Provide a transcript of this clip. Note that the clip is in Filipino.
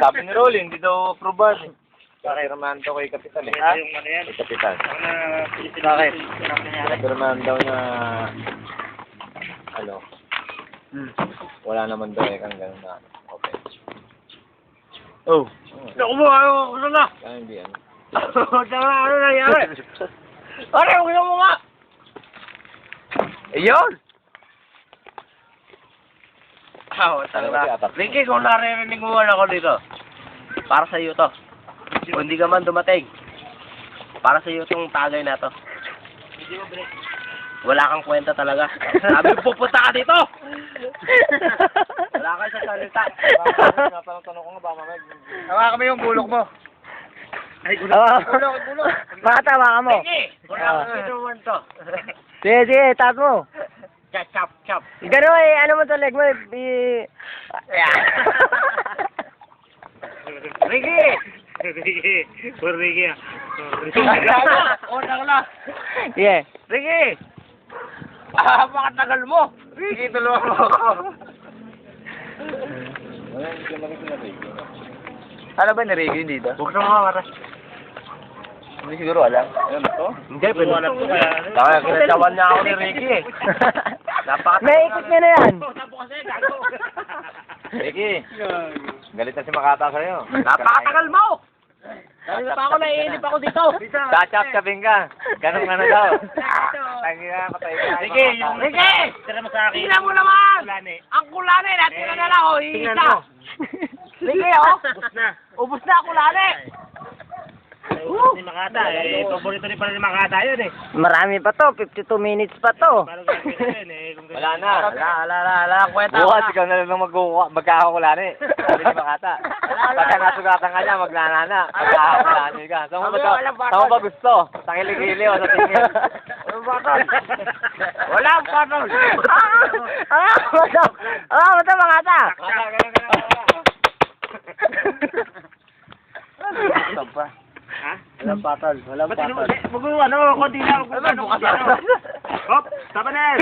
Sabi ni Rolly, hindi daw approval. Kay Romando kay Kapital eh. Ha? Yung ano yan? Kay Kapital. Bakit? Sabi naman daw na, ano, wala naman daw eh kang gano'n na, okay. Oh. Naku mo, ano na? Kaya hindi ano. Ano nangyari? Pare, huwag mo nga! Ayun! Ricky, kung naririnig mo man ako dito, para sa iyo to. Kung hindi ka man dumating, para sa iyo tong tagay na to. Wala kang kwenta talaga. Sabi mo, pupunta ka dito! Wala ka sa salita. Tanong ko nga ba, mamay? Hawa kami yung bulok mo. Ay, bulok. Bulok. Makatawa ka mo. Ricky, wala kang kinuman to. Sige, tat mo. Chop. Gano'n eh, ano mo to leg mo eh. Ricky! Por Ricky. Unang lang. Yeah. Ricky! Makatagal mo. Ricky, tulungan mo ako. Wala, hindi ko nakita na Ricky. Ano ba ni Ricky dito? Huwag na mga mara. Hindi siguro alam. Ano to? Hindi, pero alam ko kaya. Kaya kinatawan niya ako ni Ricky eh. Naikot niya na yan. Ricky, galit na si Makata sa'yo. Napakatagal mo! Sabi pa ako, naiinip ako dito. Chachap-chapin ka. Ganun ano daw. Tangi ka, patay ka. Ricky! Tira mo sa akin. Tingnan mo naman! Ang kulane, natira na lang, oh, iisa. Ricky, oh. Ubus na ang kulane. Ni Makata, paborito ni pala ni Makata yun eh. Marami pa to, 52 minutes pa to. Wala na. Wala, kwenta. Bukas ikaw na lang magkakakulani. Sabi ni Makata. Pagka nasugatan ka niya, magnanana. Magkakakulani ka. Saan mo ba gusto? Sa kilikili o sa tingin? Wala ang patol. Mata mga ata. Stop pa. Ha? Walang patol. Walang patol. Ano, konti lang. Hop, tama na.